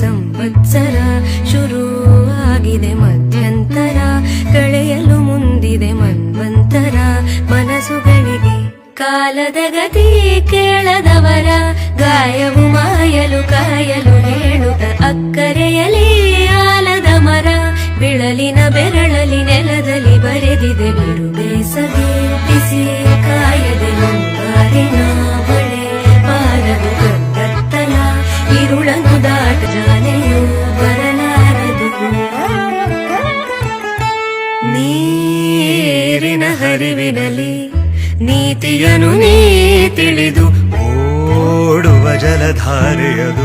ಸಂವತ್ಸರ ಶುರುವಾಗಿದೆ ಮಧ್ಯಂತರ ಕಳೆಯಲು ಮುಂದಿದೆ ಮನ್ವಂತರ ಮನಸ್ಸುಗಳಿಗೆ ಕಾಲದ ಗತಿ ಕೇಳದವರ ಗಾಯವು ಮಾಯಲು ಕಾಯಲು ಹೇಳುತ್ತ ಅಕ್ಕರೆಯಲಿ ಆಲದ ಮರ ಬಿಳಲಿನ ಬೆರಳಲಿ ನೆಲದಲ್ಲಿ ಬರೆದಿದೆ ಬಿಡು ಬೇಸಗೆ ಬಿಸಿ ಕಾಯದೆ ಮುಂಗಾರಿನ ಬಳೆ ಬಾರದು ಕತ್ತಲ ഇരുളನು ದಾಟ ಜಾನೆಯು ಬರಲಾರದು ನೀರಿನ ಹರಿವಿನಲ್ಲಿ ನೀತಿಯನು ನೀ ತಿಳಿದು ಓಡುವ ಜಲಧಾರೆಯದು